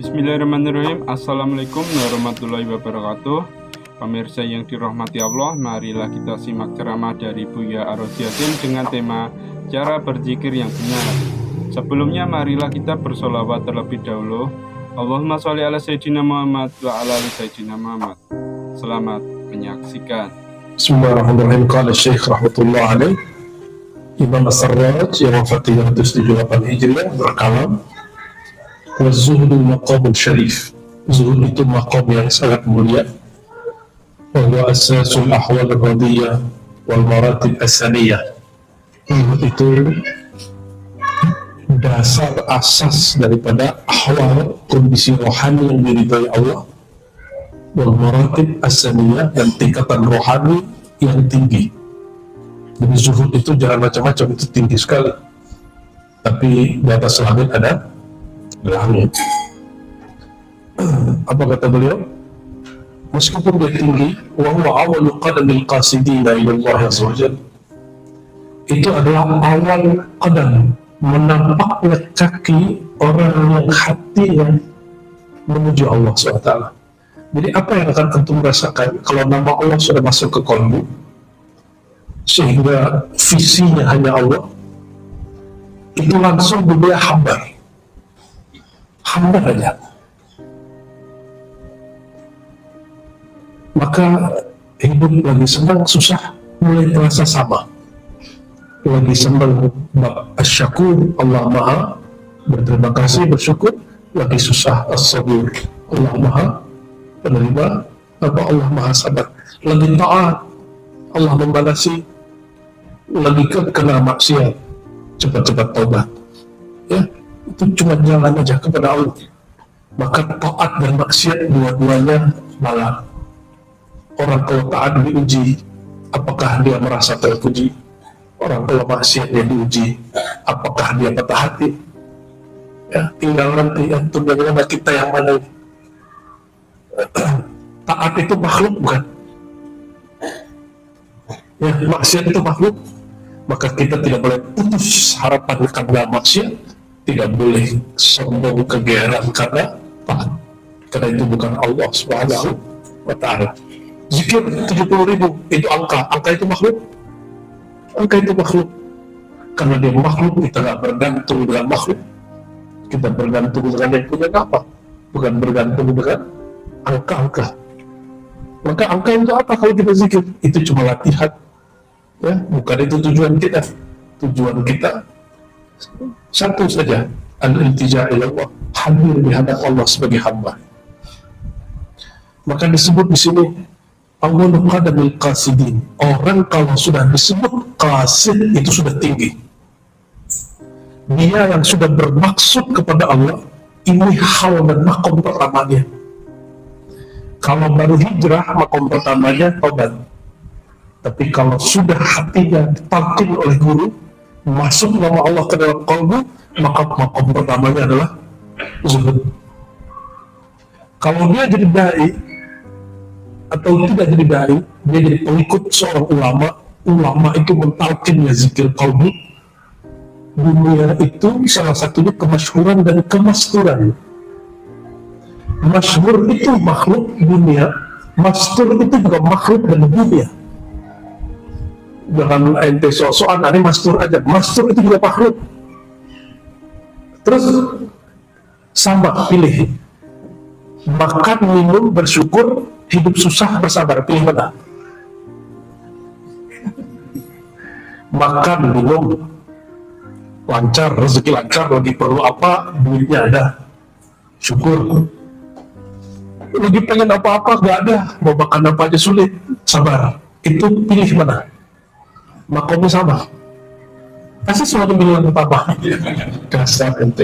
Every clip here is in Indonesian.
Bismillahirrahmanirrahim. Assalamualaikum warahmatullahi wabarakatuh. Pemirsa yang dirahmati Allah, marilah kita simak ceramah dari Buya Ar-Rasyadin dengan tema cara berzikir yang benar. Sebelumnya marilah kita bersolawat terlebih dahulu. Allahumma sholli ala Sayyidina Muhammad wa ala ali Sayyidina Muhammad. Selamat menyaksikan. Bismillahirrahmanirrahim. Qala Syekh rahmatullah alaih, Imam As-Sarraj yang wafat 378 Hijriah berkalam, "Waz-zuhdu maqamun syarif." Zuhud itu maqam yang sangat mulia. Wa huwa asasul ahwal radiyah wal maratib as-saniyah. Zuhud itu dasar asas daripada ahwal kondisi rohani yang diridhai Allah, wal maratib as-saniyah, dan tingkatan rohani yang tinggi. Jadi zuhud itu jangan macam-macam, itu tinggi sekali. Tapi di atas langit ada langit. Apa kata beliau? Meskipun dia tinggi, wa huwa awwalu qadamil qasidina ila Allah azza wajalla. Itu adalah awal qadam, menampaknya kaki orang yang hati yang menuju Allah SWT. Jadi apa yang akan antum rasakan kalau nama Allah sudah masuk ke kalbu, sehingga visinya hanya Allah, itu langsung dunia hamba aja. Maka hidup lagi senang susah mulai terasa sama. Lagi senang asyakur, Allah maha berterima kasih, bersyukur. Lagi susah as-sabur, Allah maha penerima, Allah maha sabar. Lagi taat, Allah membalasi. Lagi kena maksiat, cepat-cepat taubat. Ya, itu cuma jalan aja kepada Allah. Maka taat dan maksiat dua-duanya malah. Orang kalau taat diuji, apakah dia merasa terpuji? Orang kalau maksiat dia diuji, apakah dia patah hati? Ya, tinggal nanti antum yang mana, kita yang mana. Taat itu makhluk bukan? Ya, maksiat itu makhluk. Maka kita tidak boleh putus harapan karena maksiat, tidak boleh sombong kegeeran karena taat, karena itu bukan Allah Subhanahu wa ta'ala. Zikir 70.000 itu angka itu makhluk. Angka itu makhluk. Karena dia makhluk, kita nggak bergantung dengan makhluk. Kita bergantung dengan yang punya apa? Bukan bergantung dengan angka-angka. Maka angka itu apa kalau kita zikir? Itu cuma latihan. Ya, bukan itu tujuan kita. Tujuan kita satu saja, al-iltija ila Allah, hadir di hadapan Allah sebagai hamba. Maka disebut di sini awwalu qadamil qasidin. Orang kalau sudah disebut qasid itu sudah tinggi. Dia yang sudah bermaksud kepada Allah, ini hal dan makom pertamanya. Kalau baru hijrah, makom pertamanya taubat. Tapi kalau sudah hatinya ditalkin oleh guru, masuk nama Allah ke dalam qalbu, maka makom pertamanya adalah zuhud. Kalau dia jadi dai atau tidak jadi dai, dia jadi pengikut seorang ulama. Ulama itu mentalkinnya zikir qalbu. Dunia itu salah satunya kemasyhuran dan kemasturan. Masyhur itu makhluk dunia, mastur itu juga makhluk dan dunia. Jangan ente sok-sokan, ini mastur aja. Mastur itu juga makhluk. Terus sama, pilih. Makan, minum, bersyukur, hidup susah, bersabar. Pilih mana? Makan, minum, lancar, rezeki lancar, lagi perlu apa, duitnya ada. Syukur. Lagi pengen apa-apa, gak ada. Mau makan apa aja sulit, sabar. Itu pilih mana? Makomnya sama. Pasti selalu milih yang pertama. Dasar ente.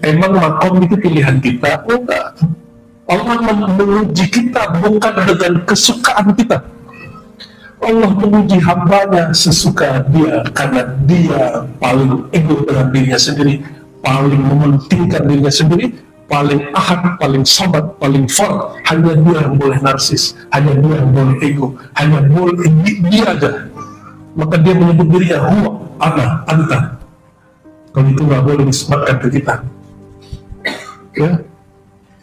Emang makom itu pilihan kita? Enggak. Allah menguji kita bukan dengan kesukaan kita. Allah menguji hambanya sesuka dia, karena dia paling ego dengan dirinya sendiri, paling mementingkan dirinya sendiri, paling ahad, paling sabat, paling fard. Hanya dia yang boleh narsis, hanya dia yang boleh ego, hanya boleh dia aja. Maka dia menyebut dirinya huwa, ana, anta. Kalau itu nggak boleh disematkan ke kita. Ya,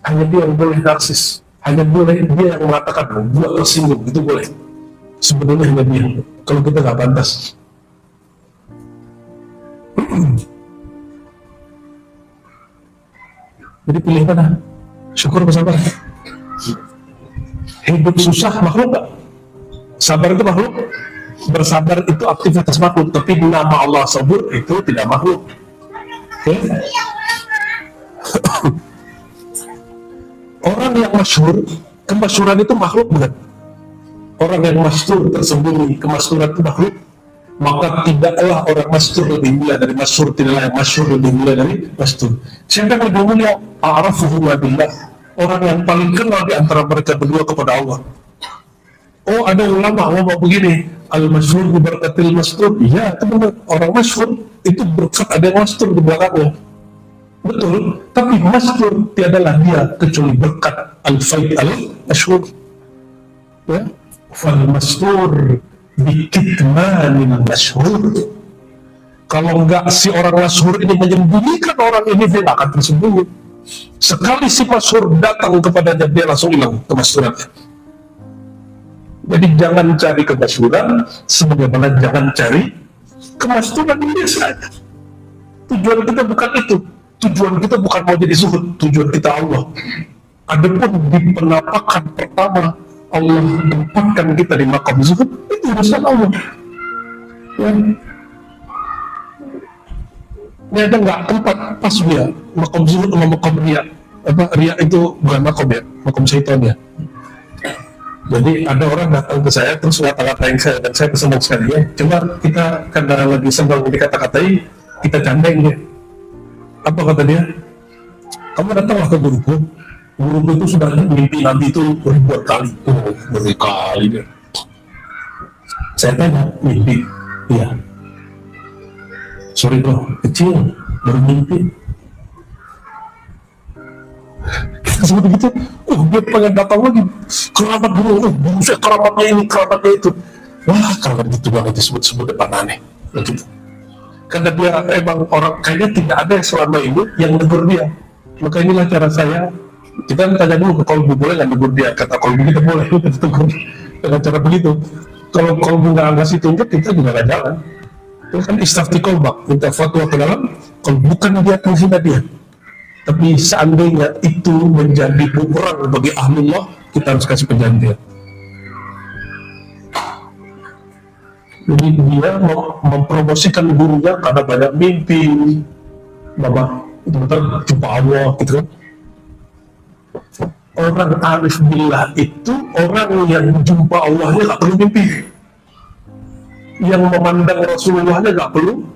hanya dia yang boleh narsis, hanya boleh dia yang mengatakan gua tersinggung, itu boleh. Sebenarnya hanya dia. Kalau kita nggak pantas. Jadi pilih mana? Syukur bersabar. Hidup susah makhluk nggak? Sabar itu makhluk. Bersabar itu aktivitas makhluk. Tapi nama Allah sabur itu tidak makhluk. Oke? Orang yang masyhur, kemasyhuran itu makhluk bukan? Orang yang masyhur tersembunyi, kemasyhuran itu makhluk. Maka tidaklah orang masyhur lebih mulia dari masyhur, tidaklah yang masyhur lebih mulia dari masyhur. Siapa yang lebih mulia? A'rafuhu billah. Orang yang paling kenal di antara mereka berdua kepada Allah. Oh, ada ulama ngomong begini, al-masyhur bi barakatil masyhur. Iya, itu benar. Orang masyhur itu berkat ada yang masyhur di belakangnya. Betul, tapi masyhur tiadalah dia kecuali berkat al-faid al-masyhur. Ya, fal masyhur bikitmanil masyhur. Kalau enggak si orang masyhur ini menyembunyikan orang ini, dia akan tersembunyi. Sekali si masyhur datang kepadanya, dia langsung hilang kemasyhurannya. Jadi jangan cari kemasyhuran, sebagaimana jangan cari kemasyhuran yang biasa. Tujuan kita bukan itu. Tujuan kita bukan mau jadi zuhud, tujuan kita Allah. Adapun di penampakan pertama Allah tempatkan kita di makam zuhud, itu urusan Allah. Ya. Ini ada nggak tempat pas dia makam zuhud sama makam riya? Apa riya itu bukan makam ya, makam syaitan ya. Jadi ada orang datang ke saya terus ngata-ngatain saya dan saya senang sekali ya. Coba kita karena lagi senang dikata-katai, kita candain dia. Apa kata dia? Kamu datanglah ke guruku. Guruku itu sudah mimpi Nabi itu ribuan kali. Oh, berkali dia. Saya tanya, mimpi? Iya. Sorry bro, kecil, baru mimpi. Kita sebut begitu, dia pengen datang lagi. Kerabat guru saya kerabatnya ini, kerabatnya itu. Wah, kalau gitu banget disebut-sebut depan aneh. Begitu. Karena dia emang orang kayaknya tidak ada selama ini yang negur dia. Maka inilah cara saya. Kita tanya dulu ke kolbu, boleh nggak negur dia? Kata kolbu kita boleh, kita tegur dengan cara begitu. Kalau kolbu nggak ngasih tunjuk, kita juga nggak jalan. Itu kan istafti kolbak, minta fatwa ke dalam. Kalau bukan dia menghina dia, tapi seandainya itu menjadi bumerang bagi ahlullah, kita harus kasih perjanjian. Jadi dia mempromosikan gurunya karena banyak mimpi, Bapak itu betul jumpa Allah gitu kan. Orang arif billah itu orang yang jumpa Allahnya nggak perlu mimpi, yang memandang Rasulullahnya nggak perlu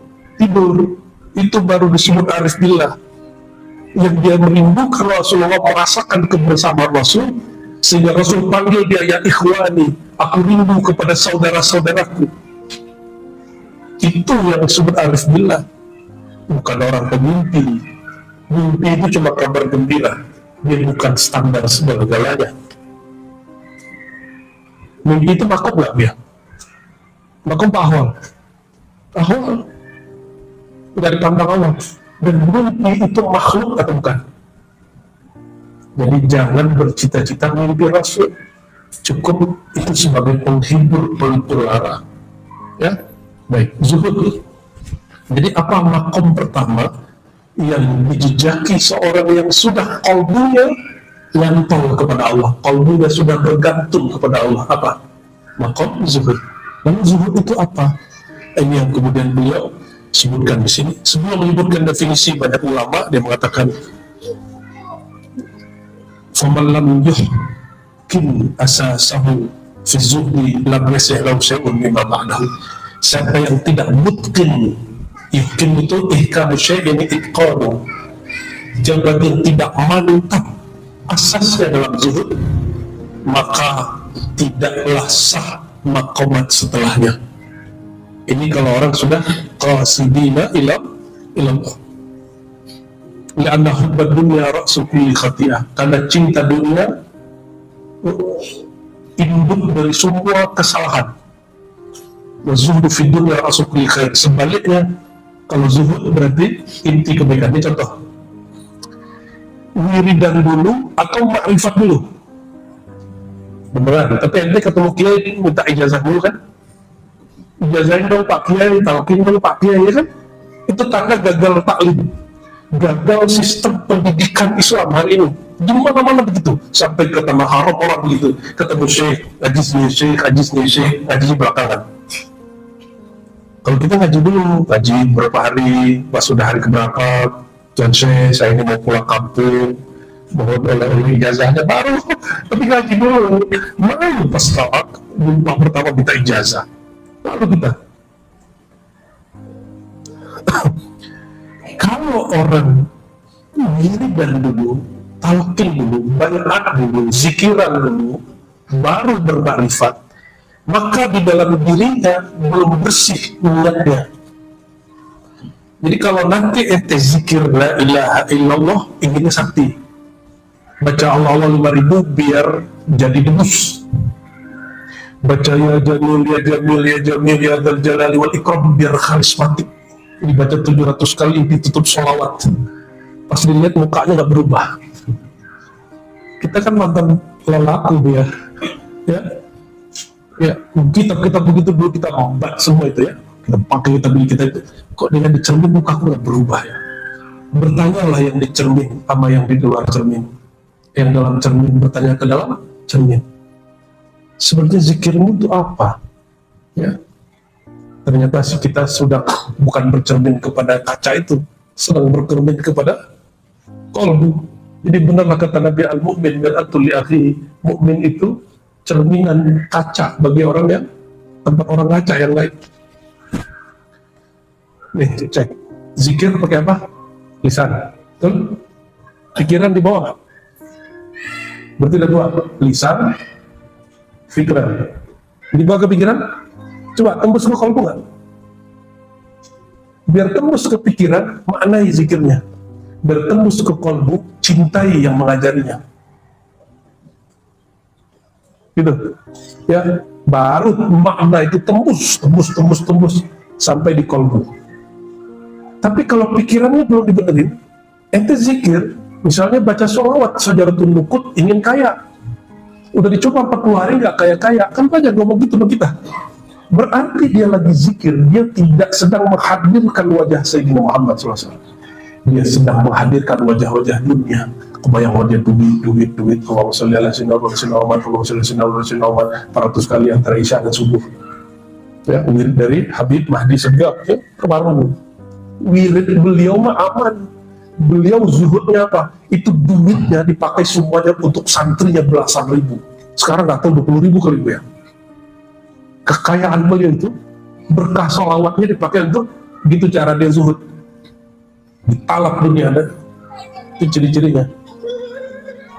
tidur, itu baru disebut arif billah. Yang dia merindukan Rasulullah, merasakan kebersamaan Rasul, sehingga Rasul panggil dia ya ikhwani, aku rindu kepada saudara-saudaraku. Itu yang disebut arif billah, bukan orang pemimpi. Mimpi itu cuma kabar gembira, dia bukan standar segala-galanya. Mimpi itu makom nggak dia? Makom Pak Ahwal. Ahwal dari pandang Allah. Dan mimpi itu makhluk atau bukan? Jadi jangan bercita-cita mimpi Rasul. Cukup itu sebagai penghibur pelipur lara. Ya, baik. Zuhud. Jadi apa makom pertama yang dijejaki seorang yang sudah qalbunya nyantol kepada Allah, qalbunya sudah bergantung kepada Allah? Apa? Makom zuhud. Lalu zuhud itu apa? Ini yang kemudian beliau sebutkan di sini. Sebelum menyebutkan definisi, banyak ulama dia mengatakan faman lam yuhkim asasahu fi zuhdi lam yasih lahu syai'un mimma ba'dahu. Siapa yang tidak mutqin, yuhkim itu ihkamu syai'in itqanu, siapa yang tidak mantap asasnya dalam zuhud, maka tidaklah sah maqamat setelahnya. Ini kalau orang sudah qasidina ila Allah. Lianna hubbad dunya ra'su kulli khati'ah. Karena cinta dunia induk dari semua kesalahan. Wa zuhdu fi dunya ra'su kulli khair. Sebaliknya, kalau zuhud berarti inti kebaikan. Ini contoh. wiridan dulu atau makrifat dulu? Beneran, tapi ente ketemu kiai minta ijazah dulu kan? Ijazahin dong Pak Kiai, talqin dulu Pak Kiai, ya kan? Itu tanda gagal taklim, gagal sistem pendidikan Islam hari ini. Di mana-mana begitu, sampai ke tanah haram orang begitu, ketemu syekh, ngaji belakangan. Kalau kita ngaji dulu, ngaji berapa hari, pas sudah hari keberapa, Tuan Syekh, saya ini mau pulang kampung, mohon oleh ijazahnya baru, tapi ngaji dulu. Malu pas jumpa pertama minta ijazah, lalu kita. Kalau orang wiridan dulu, talqin dulu, baiat dulu, zikiran dulu, baru bermakrifat, maka di dalam dirinya belum bersih niatnya. Jadi kalau nanti ente zikir la ilaha illallah, inginnya sakti, baca Allah 5000 biar jadi debus, baca ya jamil ya jamil ya jamil ya dzal jalali wal ikram biar karismatik, dibaca 700 kali ditutup sholawat, pas dilihat mukanya nggak berubah. Kita kan mantan lelaku biar ya kitab-kitab begitu dulu kita obat semua itu ya, kita pakai kitab kita itu, kok dengan dicermin muka aku nggak berubah ya. Bertanyalah yang dicermin sama yang di luar cermin, yang dalam cermin bertanya ke dalam cermin, sebenarnya zikirmu itu apa ya. Ternyata kita sudah bukan bercermin kepada kaca itu, sedang bercermin kepada qalbu. Jadi benarlah kata Nabi, al-mu'min mir'atul li akhi, mukmin itu cerminan kaca bagi orang yang tempat orang ngaca yang lain. Nih cek, zikir pakai apa? Lisan, betul? Pikiran di bawah nggak? Berarti ada dua, lisan, pikiran. Di bawah ke pikiran, coba tembus ke kalbu nggak? Biar tembus ke pikiran, maknai zikirnya. Biar tembus ke kalbu, cintai yang mengajarinya. Gitu ya, baru makna itu tembus sampai di kolbu. Tapi kalau pikirannya belum dibenerin, ente zikir, misalnya baca sholawat Sajaratun Nukut, ingin kaya, udah dicoba 40 hari nggak kaya-kaya, kan banyak ngomong gitu sama kita. Berarti dia lagi zikir, dia tidak sedang menghadirkan wajah Sayyidina Muhammad SAW. Dia sedang menghadirkan wajah-wajah dunia. Kebayang wajah duit, Allahumma sholli ala sayyidina Muhammad, Allahumma sholli ala sayyidina Muhammad 400 kali antara isya dan subuh. Ya, wirid dari Habib Mahdi Segaf, ya, kebaru. Wirid beliau mah aman. Beliau zuhudnya apa? Itu duitnya dipakai semuanya untuk santrinya belasan ribu. Sekarang nggak tahu 20.000 kali ya. Kekayaan beliau itu, berkah sholawatnya dipakai untuk gitu cara dia zuhud. Ditalak dunia ada. Itu ciri-cirinya.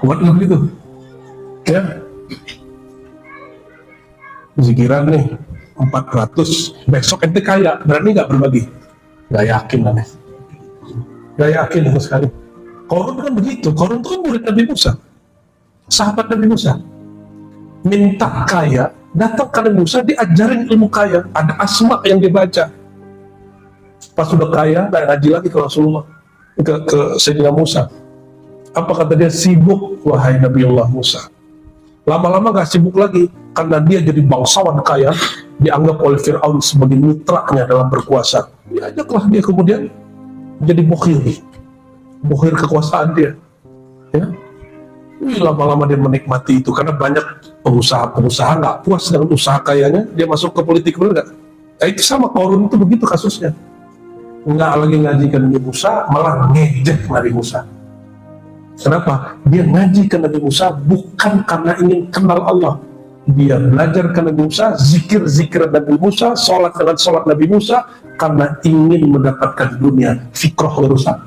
Kuat begitu ya. Zikiran nih 400, besok ente kaya, berani nggak berbagi? Nggak yakin aneh, nggak yakin sama sekali. Korun kan begitu, Korun itu kan murid Nabi Musa, sahabat Nabi Musa, minta kaya, datang ke Nabi Musa, diajarin ilmu kaya, ada asma yang dibaca. Pas sudah kaya, nggak ngaji lagi ke Rasulullah, ke Sayyidina Musa. Apa kata dia? Sibuk wahai Nabi Allah Musa. Lama-lama gak sibuk lagi, karena dia jadi bangsawan kaya, dianggap oleh Fir'aun sebagai mitranya dalam berkuasa. Diajaklah dia kemudian jadi bokhir kekuasaan dia. Ya, lama-lama dia menikmati itu, karena banyak pengusaha-pengusaha nggak puas dengan usaha kayanya, dia masuk ke politik, benar nggak? Nah, itu sama Korun itu begitu kasusnya. Nggak lagi ngajikan Nabi Musa, malah ngejek Nabi Musa. Kenapa? Dia ngaji ke Nabi Musa bukan karena ingin kenal Allah. Dia belajar ke Nabi Musa, zikir-zikir Nabi Musa, sholat dengan sholat Nabi Musa, karena ingin mendapatkan dunia. Fikrohnya rusak.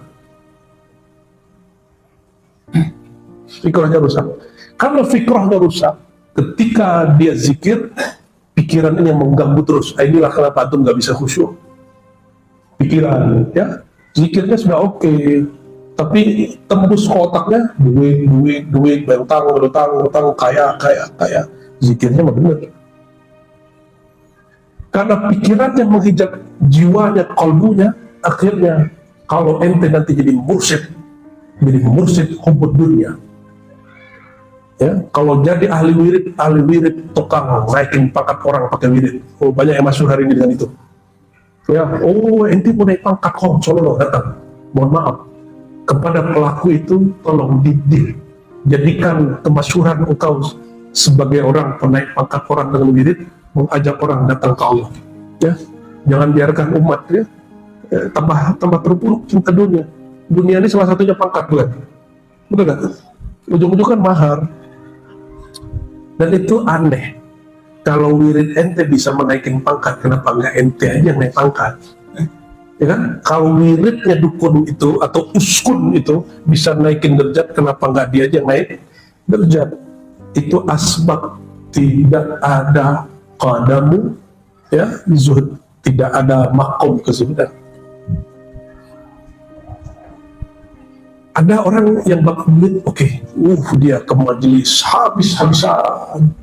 Fikrohnya rusak. Karena fikrohnya rusak, ketika dia zikir, pikiran ini yang mengganggu terus. Inilah kenapa antum nggak bisa khusyuk. Pikiran, ya, zikirnya sudah oke, tapi tembus ke otaknya duit, berutang, kaya. Zikirnya mah bener. Karena pikirannya menghijab jiwanya, kalbunya, akhirnya kalau ente nanti jadi mursyid, Jadi mursyid hubud dunia. Ya, kalau jadi ahli wirid tukang naikin pangkat orang pakai wirid. Oh, banyak yang masuk hari ini dengan itu. Ya, oh ente mau naik pangkat, solo datang. Mohon maaf, kepada pelaku itu tolong didik, jadikan kemasyhuran engkau sebagai orang penaik pangkat orang dengan wirid, mengajak orang datang ke Allah. Ya, jangan biarkan umat ya tambah terpuruk cinta dunia. Dunia ini salah satunya pangkat, bukan? Betul nggak? Ujung-ujung kan mahar. Dan itu aneh. Kalau wirid ente bisa menaikin pangkat, kenapa nggak ente aja yang naik pangkat? Ya kan? Kalau wiridnya dukun itu atau uskun itu bisa naikin derajat, kenapa nggak dia aja yang naik derajat? Itu asbab, tidak ada qadamu ya zuhud, tidak ada makom kezuhudan. Ada orang yang bakal duit, oke, dia ke majelis habis-habisan,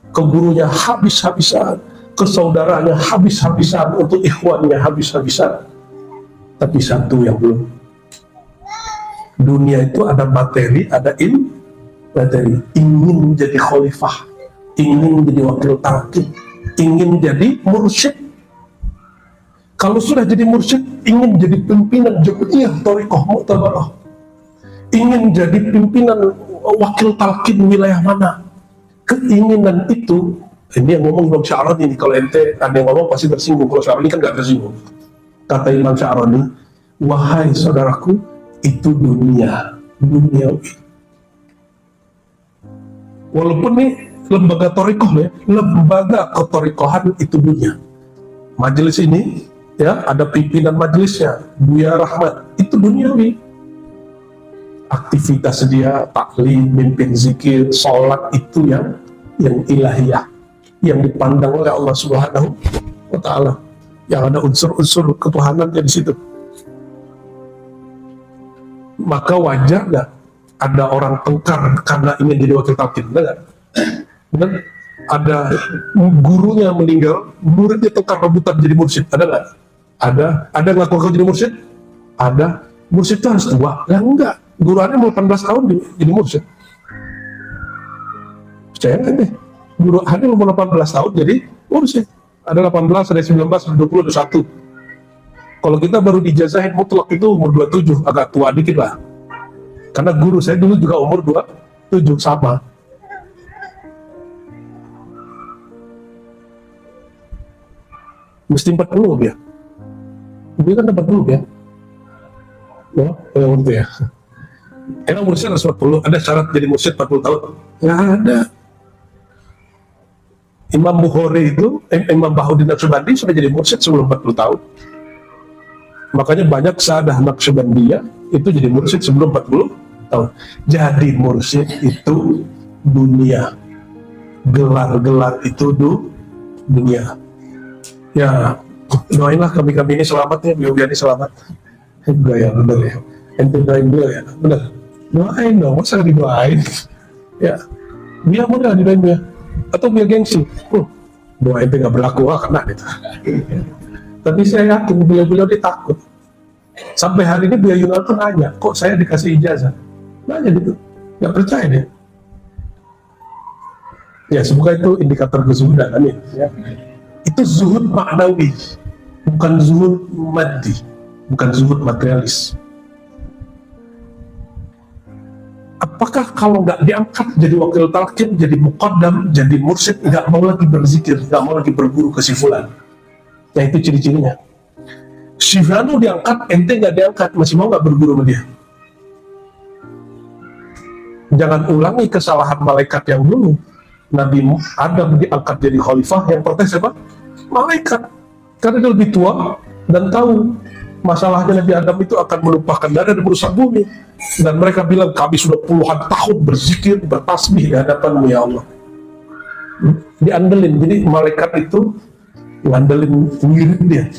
ke gurunya habis-habisan, ke saudaranya habis-habisan, untuk ikhwannya habis-habisan. Tapi satu yang belum. Dunia itu ada materi, ada materi. Ingin jadi khalifah, ingin jadi wakil talqin, ingin jadi mursyid. Kalau sudah jadi mursyid, ingin jadi pimpinan jamiah thariqah mu'tabarah, ingin jadi pimpinan wakil talqin wilayah mana, keinginan itu, ini yang ngomong Imam Sya'rani ini. Kalau ente ada yang ngomong pasti tersinggung, kalau Sya'rani kan gak tersinggung. Kata Imam Sya'rani, wahai saudaraku, itu duniawi. Walaupun nih lembaga thariqah ya, lembaga kethariqahan itu dunia. Majelis ini ya, ada pimpinan majelisnya, Buya Rahmat, itu duniawi. Aktivitas dia, taklim, mimpin zikir, sholat, itu yang ilahiyah, yang dipandang oleh Allah Subhanahu wa Ta'ala, yang ada unsur-unsur ketuhanannya di situ. Maka wajar nggak ada orang tengkar karena ingin jadi wakil talqin? Benar? Dan ada gurunya meninggal, muridnya tengkar rebutan jadi mursyid, ada nggak? Ada ngaku-ngaku jadi mursyid? Ada. Mursyid itu harus tua? Ya enggak. Guru Anda mau 18 tahun jadi mursyid. Percaya nggak deh? Guru Anda mau 18 tahun jadi mursyid. Ada 18, ada 19, ada 20, ada 1. Kalau kita baru dijazahin mutlak itu umur 27, agak tua dikit lah. Karena guru saya dulu juga umur 27, sama. Mesti 40 ya. Dia kan dapat dulu ya. Oh, yang itu ya. Emang mursyid harus 40, ada syarat jadi mursyid 40 tahun? Nggak ada. Imam Bukhari itu, Imam Bahuddin Naqsyabandi sudah jadi mursyid sebelum 40 tahun. Makanya banyak sahadah Naqsyabandiyah itu jadi mursyid sebelum 40 tahun. Jadi mursyid itu dunia. Gelar-gelar itu dunia. Ya, doainlah kami-kami ini selamat ya, beliau ini selamat. Enggak ya, benar ya. Ente doain beliau ya, benar. Doain dong, masa didoain? Ya, dia mau nggak didoain dia? Atau dia gengsi? Doa ente nggak berlaku, kena gitu. Tapi saya yakin beliau-beliau dia takut. Sampai hari ini beliau Yunal tuh nanya, kok saya dikasih ijazah? Nanya gitu, nggak percaya dia. Ya, semoga itu indikator kezuhudan, amin. Ya. Itu zuhud maknawi, bukan zuhud maddi, bukan zuhud materialis. Apakah kalau nggak diangkat jadi wakil talqin, jadi muqaddam, jadi mursyid, nggak mau lagi berzikir, nggak mau lagi berburu ke si fulan? Ya itu ciri-cirinya. Si Fulano diangkat, ente nggak diangkat, masih mau nggak berburu sama dia? Jangan ulangi kesalahan malaikat yang dulu. Nabi Adam diangkat jadi khalifah, yang protes siapa? Malaikat. Karena dia lebih tua dan tahu masalahnya Nabi Adam itu akan menumpahkan darah dan merusak bumi. Dan mereka bilang, kami sudah puluhan tahun berzikir, bertasbih di hadapan-Mu ya Allah. Diandelin, jadi malaikat itu ngandelin mirip dia.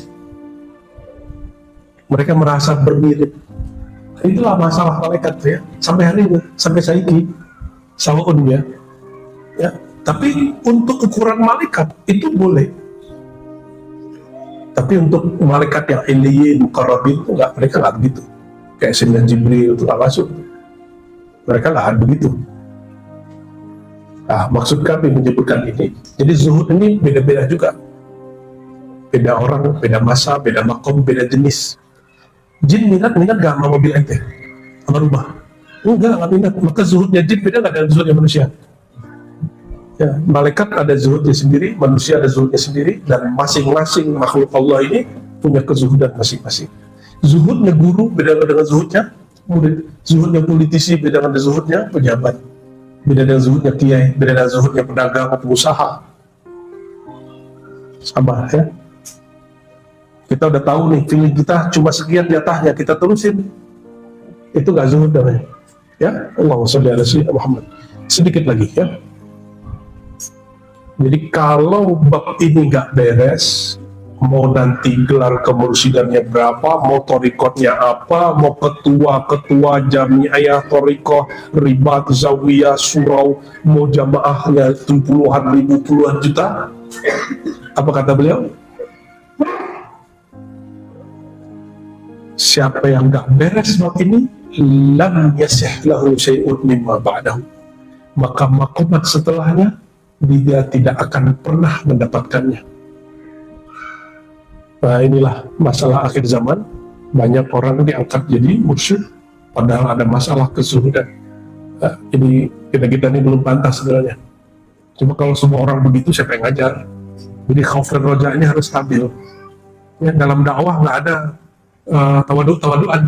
Mereka merasa bermirip. Itulah masalah malaikat ya, sampai hari ini, sampai saiki, sawaun ya. Ya, tapi untuk ukuran malaikat itu boleh. Tapi untuk malaikat yang iliyin, muqarrabin itu enggak, mereka nggak begitu. Kayak Sayyidina Jibril itu nggak masuk. Mereka nggak ada begitu. Nah, maksud kami menyebutkan ini, jadi zuhud ini beda-beda juga. Beda orang, beda masa, beda makom, beda jenis. Jin minat gak sama mobil ente? Sama rumah? Enggak, nggak minat. Maka zuhudnya jin beda nggak dengan zuhudnya manusia? Ya, malaikat ada zuhudnya sendiri, manusia ada zuhudnya sendiri, dan masing-masing makhluk Allah ini punya kezuhudan masing-masing. Zuhudnya guru beda dengan zuhudnya murid. Zuhudnya politisi beda dengan zuhudnya pejabat. Beda dengan zuhudnya kiai, beda dengan zuhudnya pedagang, pengusaha. Sama ya. Kita udah tahu nih, feeling kita cuma sekian jatahnya, kita terusin. Itu gak zuhud namanya. Ya, Allahumma sholli ala sayyidina Muhammad. Sedikit lagi ya. Jadi kalau bab ini gak beres, mau nanti gelar kemursidannya berapa, mau torikotnya apa, mau ketua jamiah torikoh, ribat, zawiyah, surau, mau jamaahnya puluhan ribu, puluhan juta, apa kata beliau? Siapa yang gak beres bab ini, lam yasih lahu syai'un mimma ba'dahu, maka makomat setelahnya dia tidak akan pernah mendapatkannya. Nah, inilah masalah akhir zaman. Banyak orang diangkat jadi mursyid padahal ada masalah kezuhudan. Nah, jadi kita ini belum pantas sebenarnya. Cuma kalau semua orang begitu, siapa yang ngajar? Jadi khauf dan roja ini harus stabil ya. Dalam dakwah nggak ada tawaduk-tawaduan.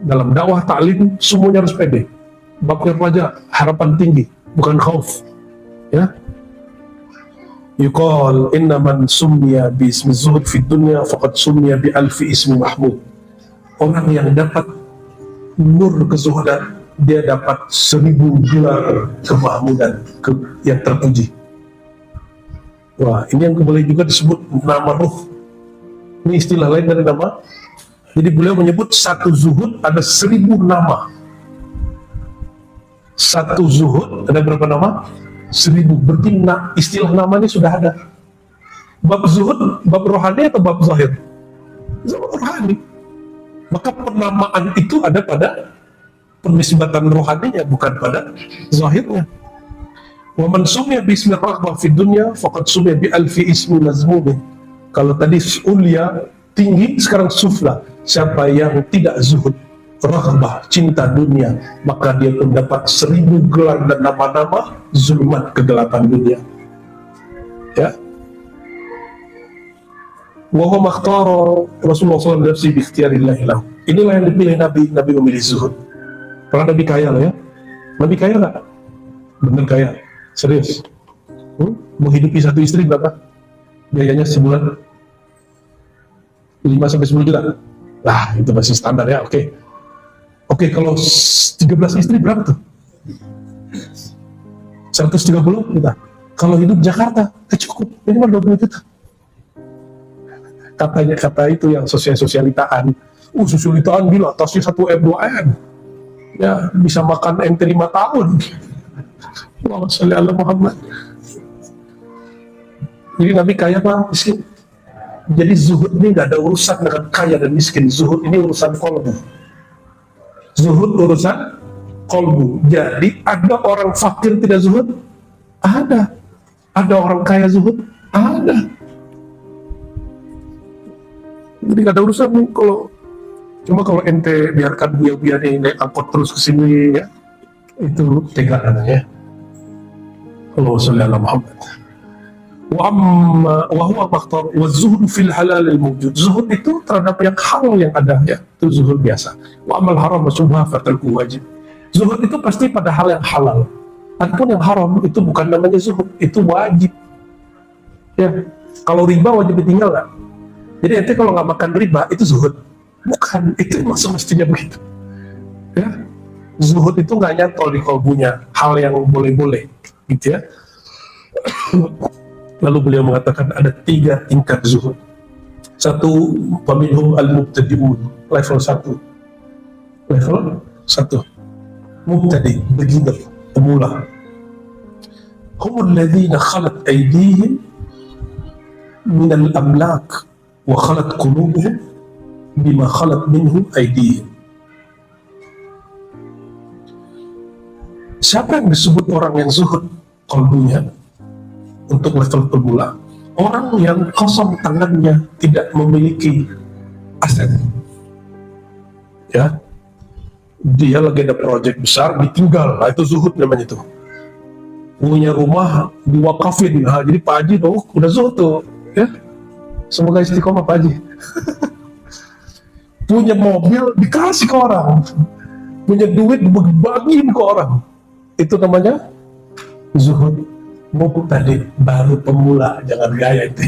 Dalam dakwah taklim semuanya harus pede. Bab roja harapan tinggi, bukan khauf ya. Yuqal inna man summiya bi ismi zuhud fi dunya faqad summiya bi alfi ismi mahmud. Orang yang dapat nur kezuhudan, dia dapat 1000 gelar kemahmudan, yang terpuji. Wah, ini yang boleh juga disebut nama ruh. Ini istilah lain dari nama. Jadi beliau menyebut satu zuhud ada 1000 nama. Satu zuhud ada berapa nama? 1000. Berarti istilah namanya sudah ada. Bab zuhud, bab rohani atau bab zahir? Bab rohani. Maka penamaan itu ada pada penisbatan rohaninya, bukan pada zahirnya. Wa man summiya bi ismi raghbah fi dunya faqad summiya bi alfi ismi mazmum. Kalau tadi ulia tinggi, sekarang sufla. Siapa yang tidak zuhud, raghbah, cinta dunia, maka dia pun dapat 1000 gelar dan nama-nama zulmat, kegelapan dunia ya. Wa huwa makhtara Rasulullah SAW nafsi bi ikhtiyarillahi lahu. Inilah yang dipilih Nabi memilih zuhud. Karena Nabi kaya loh ya. Nabi kaya nggak? Bener kaya, serius. Menghidupi satu istri berapa biayanya sebulan? 5-10 juta lah, itu masih standar ya. Oke, kalau 13 istri berapa tuh? 130 juta. Kalau hidup Jakarta, cukup minimal 20 juta. Kata itu yang sosialitaan. Sosialitaan gila, tasnya 1 M 2 M. Ya, bisa makan ente 5 tahun. Allahumma sholli ala Muhammad. Jadi Nabi kaya apa miskin? Jadi zuhud ini gak ada urusan dengan kaya dan miskin. Zuhud ini urusan kolbu. Zuhud urusan kolbu. Jadi ada orang fakir tidak zuhud? Ada. Ada orang kaya zuhud? Ada. Jadi gak ada urusan nih cuma kalau ente biarkan biar ini naik angkot terus ke sini ya, itu tega namanya. Allahumma sholli ala Muhammad. Wa huwa makhtar wa zuhud fil halal al mawjud. Zuhud itu terhadap yang halal yang ada ya, itu zuhud biasa. Wa amal haram wa subha fatalku wajib. Zuhud itu pasti pada hal yang halal. Adapun yang haram itu bukan namanya zuhud, itu wajib. Ya, kalau riba wajib ditinggal nggak? Jadi ente kalau nggak makan riba itu zuhud. Bukan, itu emang semestinya begitu. Ya, zuhud itu nggak nyantol di kalbunya hal yang boleh-boleh, gitu ya. Lalu beliau mengatakan ada 3 tingkat zuhud. Satu, paminhum al-mubtadi'un, level 1. Level 1. Mubtadi, beginner, pemula. Humul ladzina khalat aydihim min al-amlak wa khalat qulubuhum bima khalat minhum aydihim. Siapa yang disebut orang yang zuhud kolbunya untuk level pemula? Orang yang kosong tangannya, tidak memiliki aset. Ya, dia lagi ada proyek besar, ditinggal. Nah, itu zuhud namanya itu. Punya rumah diwakafin. Nah, jadi Pak Haji tuh udah zuhud tuh. Ya, semoga istiqomah Pak Haji. Punya mobil dikasih ke orang, punya duit dibagiin ke orang, itu namanya zuhud. Mumpung tadi baru pemula, jangan gaya itu.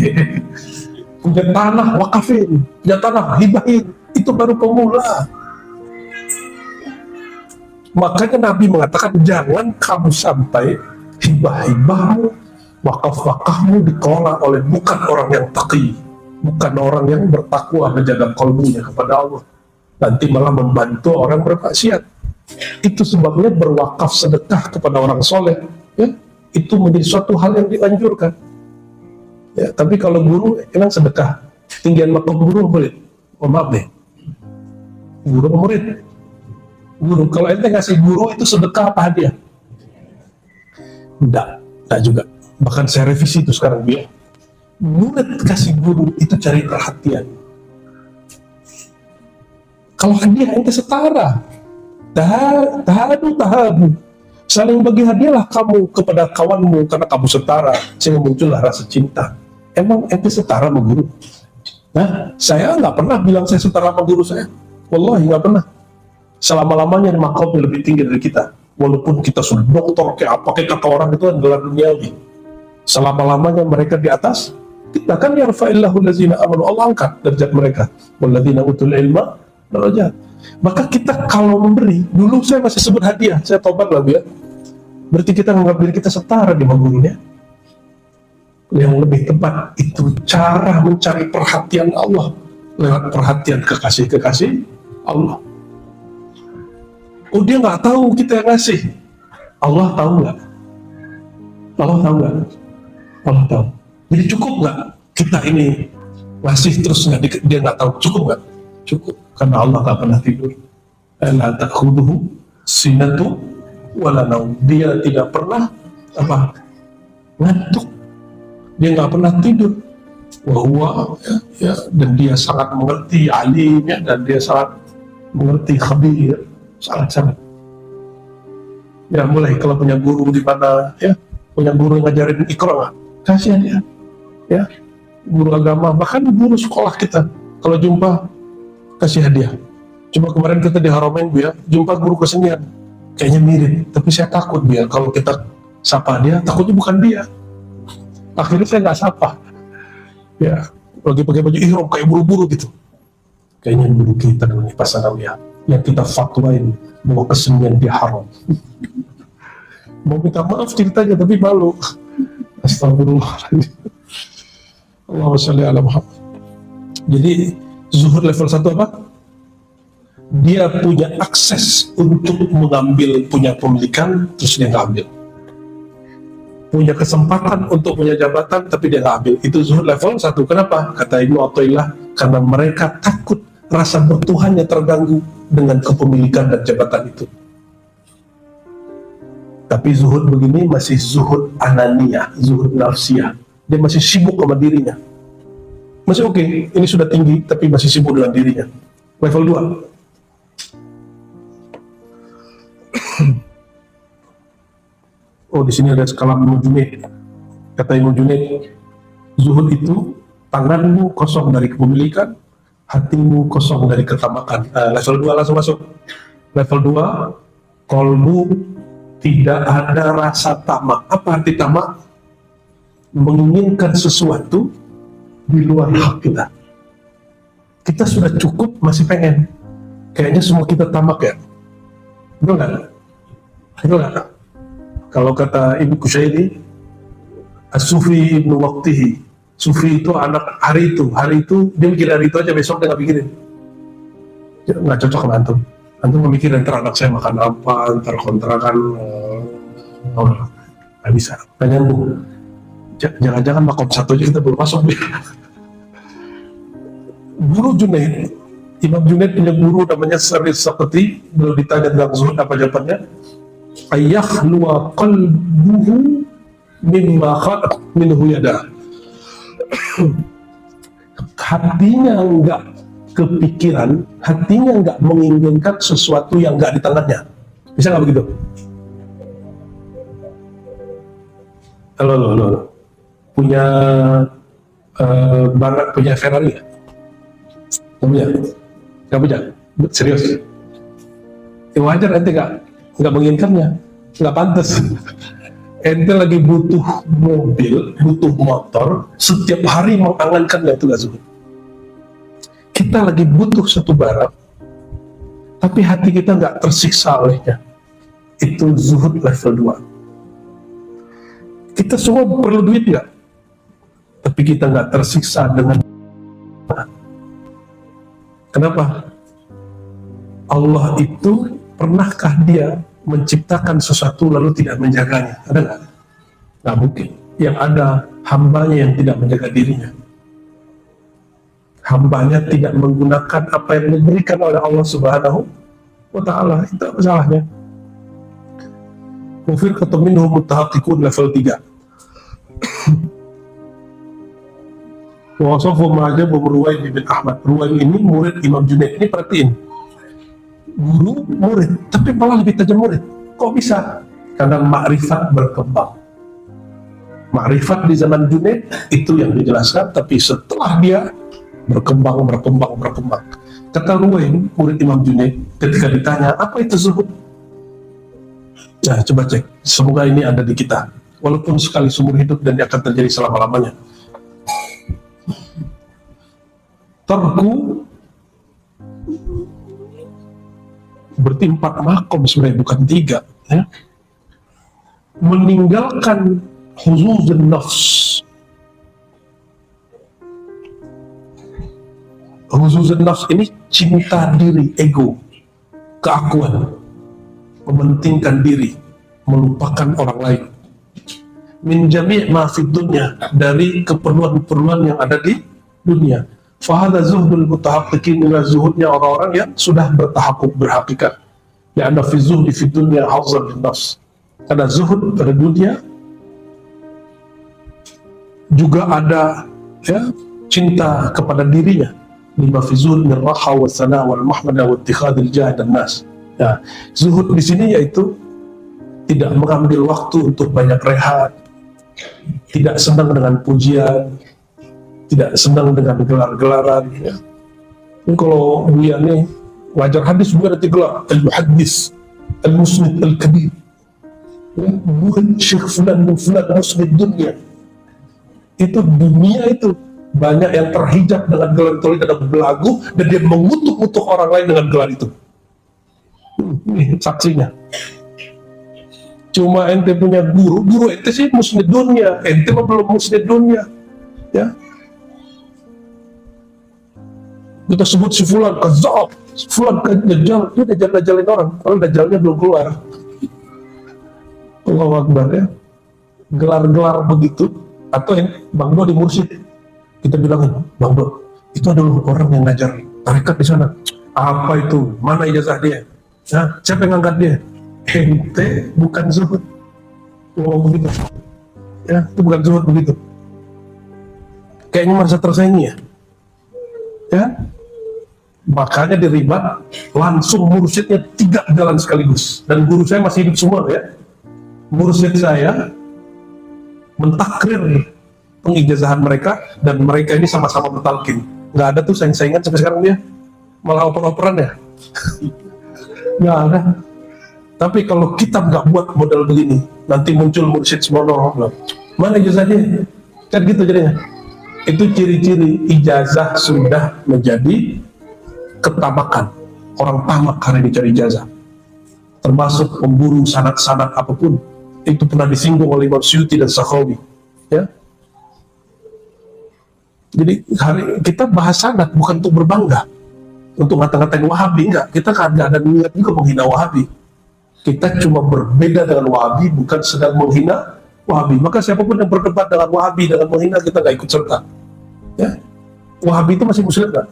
Punya tanah wakafin, punya tanah hibahin, itu baru pemula. Makanya Nabi mengatakan jangan kamu sampai hibah-hibahmu, wakaf-wakafmu dikelola oleh bukan orang yang taqi, bukan orang yang bertakwa menjaga kalbunya kepada Allah, nanti malah membantu orang bermaksiat. Itu sebabnya berwakaf sedekah kepada orang soleh, ya, itu menjadi suatu hal yang dianjurkan. Ya, tapi kalau guru emang sedekah, tinggian makom guru murid. Oh, maaf deh, guru murid. Guru, kalau ente ngasih guru itu sedekah apa hadiah? Enggak juga. Bahkan saya revisi itu sekarang dia. Murid kasih guru itu cari perhatian. Kalau hadiah ente setara, tahadu, saling bagi hadiahlah kamu kepada kawanmu karena kamu setara, sehingga muncullah rasa cinta. Emang ente setara sama guru? Nah, saya nggak pernah bilang saya setara sama guru saya. Wallahi nggak pernah. Selama-lamanya makomnya lebih tinggi dari kita. Walaupun kita sudah doktor kayak apa, kayak kata orang itu adalah duniawi. Selama-lamanya mereka di atas kita, kan yarfa'illahu allazina amanu, Allah angkat derajat mereka, walladzina utul ilma darajat. Maka kita kalau memberi, dulu saya masih sebut hadiah, saya tobat lah ya, berarti kita menganggap diri kita setara di gurunya. Yang lebih tepat itu cara mencari perhatian Allah lewat perhatian kekasih-kekasih Allah. Oh, dia nggak tahu kita yang ngasih, Allah tahu nggak? Allah tahu nggak? Allah tahu. Jadi cukup nggak kita ini ngasih terus dia nggak tahu? Cukup nggak? Cukup, karena Allah nggak pernah tidur. La ta'khudhuhu sinatu wala naum. Dia tidak pernah ngantuk. Dia nggak pernah tidur. Wahwa, dan dia sangat mengerti alimnya, dan dia sangat mengerti khabir, sangat. Ya, mulai kalau punya guru di mana, ya, punya guru yang ngajarin Iqra, kasihan ya, ya, guru agama, bahkan guru sekolah kita, kalau jumpa kasih hadiah. Cuma kemarin kita di Haramain, Bu, ya, jumpa guru kesenian, kayaknya mirip, tapi saya takut, Bu, ya, kalau kita sapa dia, takutnya bukan dia. Akhirnya saya nggak sapa, ya, lagi pakai baju ihram kayak buru-buru gitu. Kayaknya guru kita dulu nih, Pak Sanawiyah, yang kita fatwain bahwa kesenian dia haram. Mau minta maaf ceritanya tapi malu. Astagfirullahaladzim. Allahumma sholli ala Muhammad. Jadi zuhud level 1 apa? Dia punya akses untuk mengambil, punya pemilikan, terus dia nggak ambil. Punya kesempatan untuk punya jabatan, tapi dia nggak ambil. Itu zuhud level 1. Kenapa? Kata Ibnu Athaillah, karena mereka takut rasa bertuhannya terganggu dengan kepemilikan dan jabatan itu. Tapi zuhud begini masih zuhud ananiyah, zuhud nafsiyah. Dia masih sibuk sama dirinya. Masih oke, ini sudah tinggi, tapi masih sibuk dengan dirinya. Level 2. Oh, di sini ada skala Ibnu Junaid. Kata Ibnu Junaid, zuhud itu tanganmu kosong dari kepemilikan, hatimu kosong dari ketamakan. Level 2 langsung masuk. Level 2, kolbu tidak ada rasa tamak. Apa arti tamak? Menginginkan sesuatu di luar hak kita. Kita sudah cukup, masih pengen. Kayaknya semua kita tamak ya. Betul nggak? Betul nggak? Kalau kata Ibnu Kusyairi, as-sufi ibnu waqtihi. Sufi itu anak hari itu dia mikir hari itu aja, besok dia nggak pikirin. Nggak cocok sama antum. Antum memikirin ntar anak saya makan apa, ntar kontrakan, nggak bisa. Nggak nyambung. Jangan-jangan makom 1 aja kita belum masuk. Guru Junaid, Imam Junaid punya guru namanya Sarid Sakti. Belum ditanya tentang zuhud apa jawabannya. ayakhluwa qalbuhu mimma khalaq minhu yada. Hatinya enggak kepikiran, hatinya enggak menginginkan sesuatu yang enggak di tangannya. Bisa nggak begitu? Halo. Punya punya Ferrari ya? Nggak punya? Serius? Wajar ente nggak menginginkannya, nggak pantas. Ente lagi butuh mobil, butuh motor, setiap hari mengangankannya, itu nggak zuhud. Kita lagi butuh satu barang, tapi hati kita nggak tersiksa olehnya. Itu zuhud level 2. Kita semua perlu duit nggak? Tapi kita nggak tersiksa dengan. Kenapa? Allah itu, pernahkah dia menciptakan sesuatu lalu tidak menjaganya? Ada nggak? Nggak mungkin. Yang ada hambanya yang tidak menjaga dirinya. Hambanya tidak menggunakan apa yang diberikan oleh Allah Subhanahu wa Ta'ala. Itu apa salahnya? Mufir kata minhum mutahaqqiqun level 3. Wasofu ma'ajab Ruwaim bin Ahmad. Ruwaim ini murid Imam Junaid. Ini perhatiin, guru murid, tapi malah lebih tajam murid. Kok bisa? Karena makrifat berkembang. Makrifat di zaman Junaid itu yang dijelaskan, tapi setelah dia berkembang. Kata Ruwaim, murid Imam Junaid, ketika ditanya apa itu zuhud, nah coba cek, semoga ini ada di kita, walaupun sekali seumur hidup dan akan terjadi selama-lamanya. Tarku, berarti 4 makom sebenarnya, bukan 3 ya. Meninggalkan huzuzun nafs. Huzuzun nafs ini cinta diri, ego, keakuan, mementingkan diri, melupakan orang lain. Min jami' ma fid dunya, dari keperluan-keperluan yang ada di dunia. Fahadha zuhdul mutahaqqiqin, ila zuhudnya orang-orang yang sudah bertahakkuk, berhakikat. Ya anda fi zuhdi fi dunya hazzan bin nafs. Ada zuhud pada dunia, juga ada ya cinta kepada dirinya. Lima fi zuhud min raha wa sana wal mahmada wa ittikhadil jah dan nas. Ya, zuhud di sini yaitu tidak mengambil waktu untuk banyak rehat, tidak senang dengan pujian, tidak senang dengan gelar-gelaran ya. Ini kalau Buya nih wajar hadis, Buya nanti gelar al-muhaddis, al-musnid, al-kabir ya, bukan Syekh Fulan dan Fulan musnid dunia. Itu dunia itu banyak yang terhijab dengan gelar itu dan belagu, dan dia mengutuk-utuk orang lain dengan gelar itu. Ini saksinya. Cuma ente punya guru ente sih musnid dunia, ente mah belum musnid dunia ya. Kita sebut si Fulan kazab, Fulan dajjal, dia dajjal-dajjalin orang, kalau dajjalnya belum keluar. Allahu Akbar ya. Gelar-gelar begitu, atau yang Bang Do di mursyid, kita bilangin, Bang Do, itu adalah orang yang ngajar tarekat di sana. Apa itu? Mana ijazah dia? Nah, siapa yang ngangkat dia? Ente bukan zuhud. Ngomong begitu. Ya, itu bukan zuhud begitu. Kayaknya merasa tersaingi ya. Ya, makanya diribat langsung mursyidnya 3 jalan sekaligus, dan guru saya masih hidup semua ya. Mursyid saya mentakrir pengijazahan mereka, dan mereka ini sama-sama bertalkin. Nggak ada tuh saing-saingan sampai sekarang, dia malah oper-operan ya. Nggak ada. Tapi kalau kita nggak buat modal begini, nanti muncul mursyid semono, mana ijazahnya? Kan gitu jadinya. Itu ciri-ciri ijazah sudah menjadi ketamakan. Orang tamak karena dicari ijazah, termasuk memburu sanad-sanad apapun. Itu pernah disinggung oleh Imam Suyuti dan Sakhawi ya. Jadi kita bahas sanad bukan untuk berbangga, untuk ngata-ngatain Wahabi, enggak. Kita nggak ada niat juga menghina Wahabi. Kita cuma berbeda dengan Wahabi, bukan sedang menghina Wahabi. Maka siapapun yang berdebat dengan Wahabi dengan menghina, kita nggak ikut serta ya. Wahabi itu masih muslim nggak?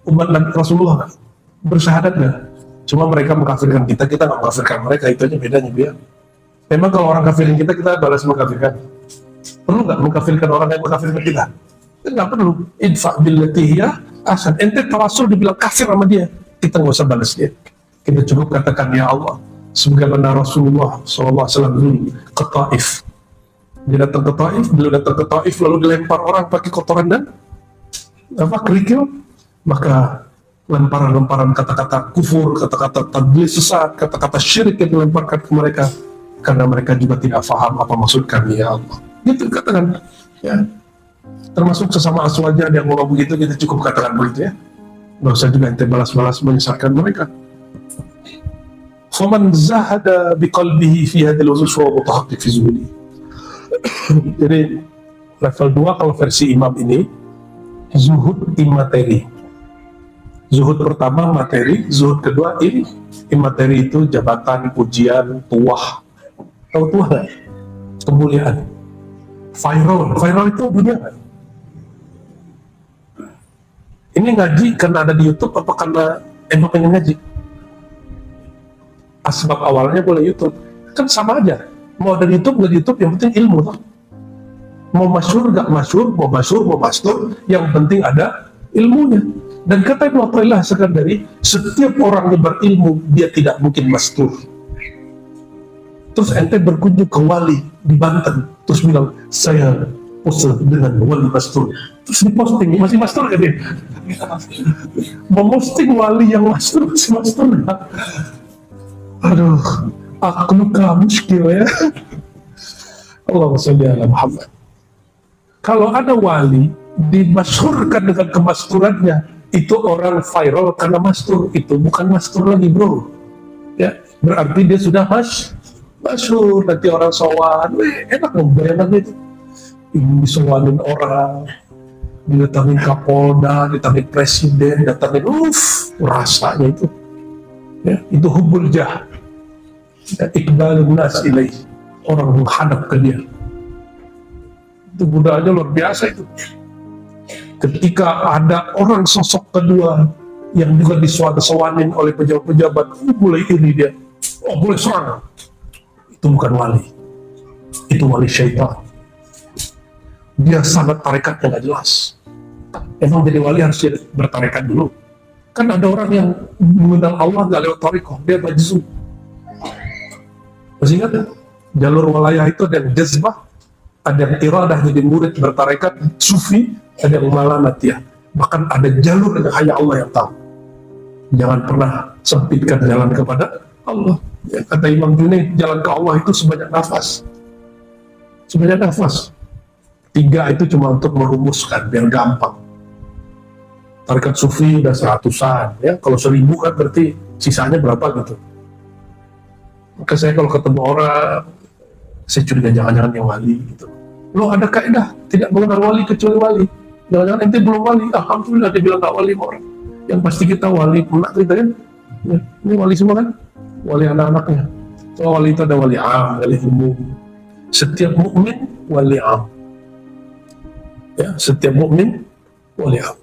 Umat Nabi Rasulullah nggak? Bersyahadat nggak? Cuma mereka mengkafirkan kita, kita nggak mengkafirkan mereka, itu aja bedanya biar. Memang kalau orang kafirin kita balas mengkafirkan. Perlu nggak mengkafirkan orang yang mengkafirkan kita? Nggak perlu. Idfa billati hiya ahsan. Ente tawasul dibilang kafir sama dia, kita nggak usah balas dia. Kita cukup katakan ya Allah, sebagaimana Rasulullah SAW dulu ke Taif. Dia datang ke Taif, beliau datang ke Taif lalu dilempar orang pakai kotoran dan kerikil, maka lemparan-lemparan kata-kata kufur, kata-kata tabligh sesat, kata-kata syirik yang dilemparkan ke mereka karena mereka juga tidak paham apa maksud kami ya Allah. Gitu katakan ya. Termasuk sesama aswaja yang ngomong begitu, kita cukup katakan begitu ya. Nggak usah juga ente balas-balas menyesatkan mereka. Faman zahada biqalbihi fi hadhil usus wa mutahaqqiq fi zuhudi. Jadi level 2 kalau versi imam ini zuhud imateri. Zuhud pertama materi, zuhud kedua imateri itu jabatan, pujian, tuah. Tahu tuah nggak? Kemuliaan. Viral itu dunia kan? Ini ngaji karena ada di YouTube apa karena emang pengen ngaji? Asbab awalnya boleh YouTube, kan sama aja. Mau ada di YouTube nggak di YouTube, yang penting ilmu toh. Mau masyhur nggak masyhur, mau masyhur mau mastur, yang penting ada ilmunya. Dan kata Ibnu Athaillah sekandari, setiap orang yang berilmu dia tidak mungkin mastur. Terus ente berkunjung ke wali di Banten, terus bilang saya pose dengan wali mastur, terus diposting masih mastur kan dia? Memposting wali yang mastur masih mastur nggak? Aduh, aku muskil ya. Allahumma sholli ala Muhammad. Kalau ada wali dimasyhurkan dengan kemasturannya, itu orang viral karena mastur, itu bukan mastur lagi bro. Ya, berarti dia sudah masyhur. Nanti orang sowan, enak dong bayangan itu. Ini disowanin orang, didatangin Kapolda, didatangin presiden, datangin, rasanya itu. Ya, itu hubbul jah. Ya, iqbalun nas ilaih, orang menghadap ke dia. Itu budayanya luar biasa itu. Ketika ada orang sosok kedua yang juga disowanin oleh pejabat-pejabat, mulai ini dia, boleh serang. Itu bukan wali, itu wali syaitan. Dia sangat tarekatnya nggak jelas. Emang jadi wali harus bertarekat dulu. Kan ada orang yang mengenal Allah nggak lewat tarekat, dia majzub. Masih ingat? Jalur walayah itu ada yang jazbah, ada yang iradah jadi murid bertarekat sufi, ada yang malanatiyah. Bahkan ada jalur yang hanya Allah yang tahu. Jangan pernah sempitkan jalan kepada Allah. Ya, kata Imam Junaid, jalan ke Allah itu sebanyak nafas. Sebanyak nafas. 3 itu cuma untuk merumuskan biar gampang. Tarekat sufi udah 100-an ya, kalau 1000 kan berarti sisanya berapa gitu. Maka saya kalau ketemu orang, saya curiga jangan-jangan yang wali gitu. Lo ada kaidah tidak mengenal wali kecuali wali. Jangan-jangan ente belum wali. Alhamdulillah dia bilang gak wali sama orang. Yang pasti kita wali pernah kita kan. Ya, ini wali semua kan? Wali anak-anaknya. So, wali itu ada wali am, wali umum. Setiap mukmin wali am. Ya, setiap mukmin wali am.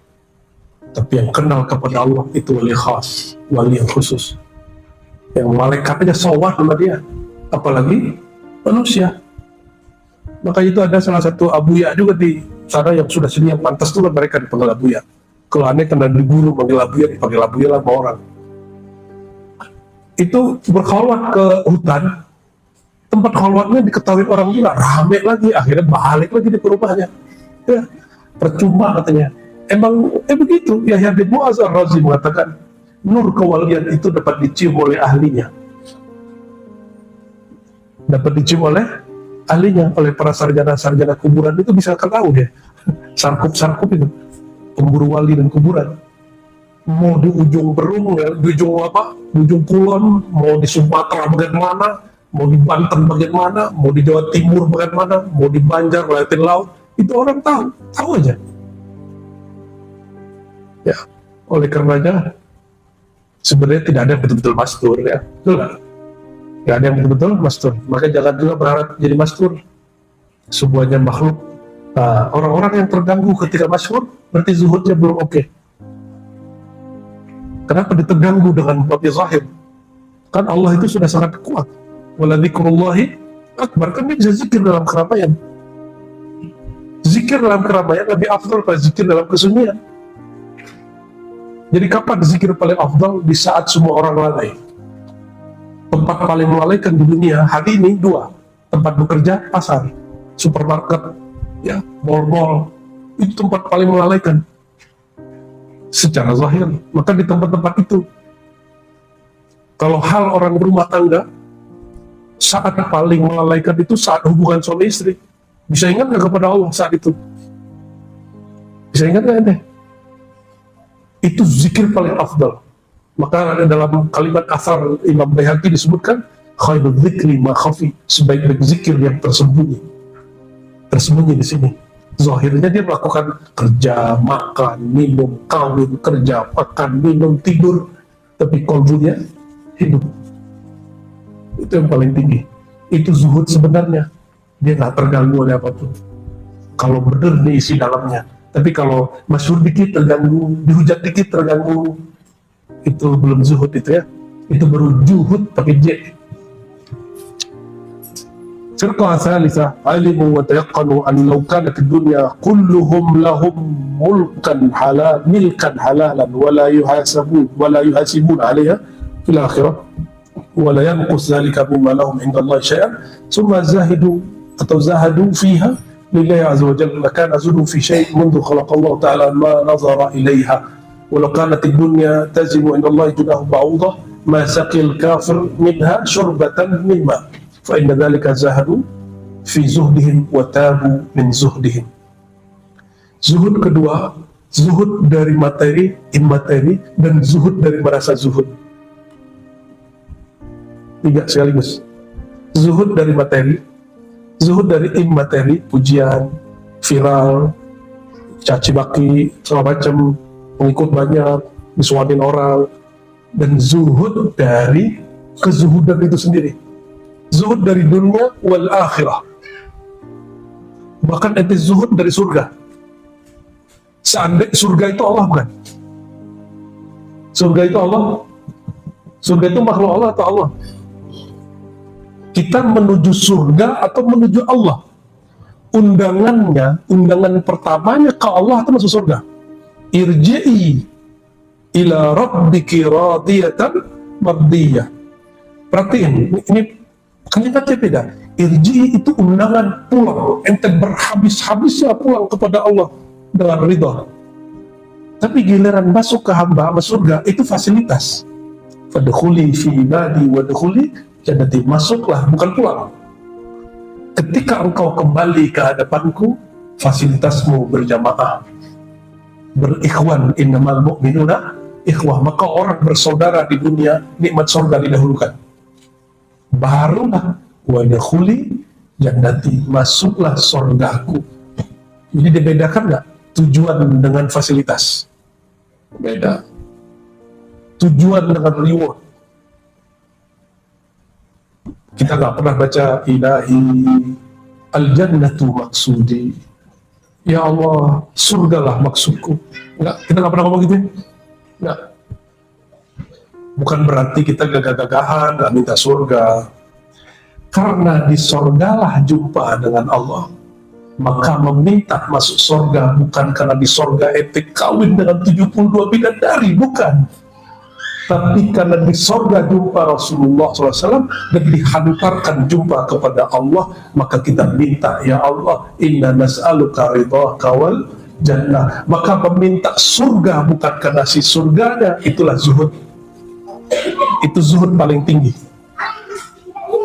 Tapi yang kenal kepada Allah itu wali khas, wali yang khusus. Yang malaikat aja sowan sama dia, apalagi manusia. Maka itu ada salah satu abuya juga di sana yang sudah sini yang pantas tuh mereka dipanggil abuya. Kalau aneh karena diburu panggil abuya, dipanggil abuya lah sama orang. Itu berkholwat ke hutan, tempat kholwatnya diketahui orang gila, rame lagi, akhirnya balik lagi di rumahnya. Ya, percuma katanya. Emang begitu. Yahya bin Mu'adz ar-Razi mengatakan nur kewalian itu dapat dicium oleh ahlinya. Dapat dicium oleh ahlinya, oleh para sarjana-sarjana kuburan itu bisa tahu deh. Sarkup-sarkup itu pemburu wali dan kuburan. Mau di ujung Berung, ya, di ujung apa? Di ujung Kulon, mau di Sumatera bagian mana, mau di Banten bagian mana, mau di Jawa Timur bagian mana, mau di Banjar, Latin Laut, itu orang tahu aja. Ya, oleh karenanya sebenarnya tidak ada yang betul-betul mastur ya, betul nggak? Tidak ada yang betul-betul mastur. Maka jangan juga berharap jadi mastur. Semuanya makhluk. Nah, orang-orang yang terganggu ketika mastur berarti zuhudnya belum oke. Kenapa dia terganggu dengan babi zahir? Kan Allah itu sudah sangat kuat. Waladzikrullahi akbar, kan dia bisa zikir dalam keramaian. Zikir dalam keramaian lebih afdal pada zikir dalam kesunyian. Jadi kapan zikir paling afdal? Di saat semua orang lalai. Tempat paling melalaikan di dunia hari ini dua: tempat bekerja, pasar, supermarket, ya, mall-mall. Itu tempat paling melalaikan secara zahir. Maka di tempat-tempat itu, kalau hal orang berumah tangga, saat paling melalaikan itu saat hubungan suami istri. Bisa ingat nggak kepada Allah saat itu? Bisa ingat nggak ente? Itu zikir paling afdal. Maka ada dalam kalimat asar Imam Baihaqi disebutkan, khairul dzikri ma khafi, sebaik-baik zikir yang tersembunyi. Tersembunyi di sini. Zahirnya dia melakukan kerja, makan, minum, kawin, kerja, makan, minum, tidur, tapi kalbunya hidup. Itu yang paling tinggi. Itu zuhud sebenarnya. Dia nggak terganggu oleh apapun. Kalau benar diisi dalamnya. Tapi kalau masyhur dikit terganggu, dihujat dikit terganggu, itu belum zuhud itu ya. Itu baru juhud pakai J. Firqah thalitha, alimu wa tayaqqanu an law kanat ad-dunya kulluhum lahum mulkan halalan wa la yuhasibun 'alayha fil akhirah wa la yanqus dhalika mimma lahum 'inda Allah syai'an thumma zahadu fiha lillahi 'azza wa jalla kana zuhdu fi syai' منذ خلق الله تعالى ما نظر إليها ولو كانت الدنيا تزن عند الله جناح بعوضة ما سقي الكافر منها شربة من ماء فإن ذلك زهدوا في زهدهم وتابوا من زهدهم. Zuhud kedua, zuhud dari materi, imateri, dan zuhud dari merasa zuhud. Tiga sekaligus. Zuhud dari materi, zuhud dari imateri, pujian, viral, caci maki, segala macam, pengikut banyak, disuapin orang, dan zuhud dari kezuhudan itu sendiri. Zuhud dari dunia wal akhirah. Bahkan ente zuhud dari surga. Seandainya surga itu Allah bukan? Surga itu Allah? Surga itu makhluk Allah atau Allah? Kita menuju surga atau menuju Allah? Undangan pertamanya ke Allah atau masuk surga? Irji'i ila rabbiki radiyatan mardiyah. Perhatiin, ini kalimatnya beda. Irji'i itu undangan pulang, ente berhabis-habisnya pulang kepada Allah dengan ridha. Tapi giliran masuk ke hamba sama surga itu fasilitas. Fadkhuli fi ibadi wadkhuli jannati, masuklah bukan pulang. Ketika engkau kembali ke hadapanku, fasilitasmu berjamaah, berikhwan, innamal mu'minuna ikhwah. Maka orang bersaudara di dunia, nikmat surga didahulukan. Barulah wadkhuli jannati, masuklah surgaku. Jadi dibedakan nggak tujuan dengan fasilitas? Beda. Tujuan dengan reward. Kita nggak pernah baca ilahi al-jannatu maksudi, ya Allah surgalah maksudku. Nggak, kita nggak pernah ngomong gitu. Nggak. Bukan berarti kita gagah-gagahan nggak minta surga. Karena di sorgalah jumpa dengan Allah, maka meminta masuk sorga bukan karena di sorga ente kawin dengan 72 bidadari, bukan. Tapi karena di sorga jumpa Rasulullah SAW dan dihantarkan jumpa kepada Allah, maka kita minta, ya Allah, inna nas'aluka ridhaka wal jannah. Maka meminta surga bukan karena si surganya, itulah zuhud. Itu zuhud paling tinggi.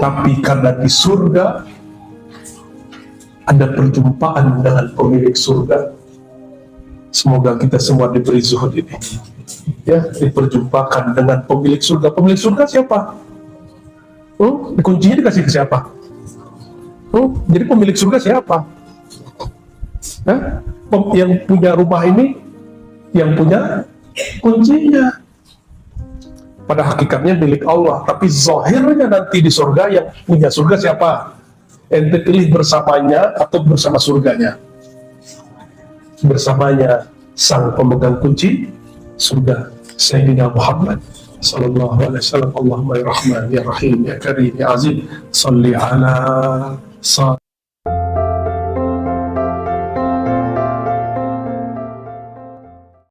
Tapi karena di surga ada perjumpaan dengan pemilik surga. Semoga kita semua diberi zuhud ini, ya, diperjumpakan dengan pemilik surga. Pemilik surga siapa? Kuncinya dikasih ke siapa? Jadi pemilik surga siapa? Yang punya rumah ini, yang punya kuncinya. Pada hakikatnya milik Allah, tapi zahirnya nanti di surga yang punya surga siapa? Ente pilih bersamanya atau bersama surganya? Bersamanya sang pemegang kunci surga, Sayyidina Muhammad Sallallahu alaihi wasallam. Allahumma ya Rahman ya Rahim ya Karim ya Aziz salli ala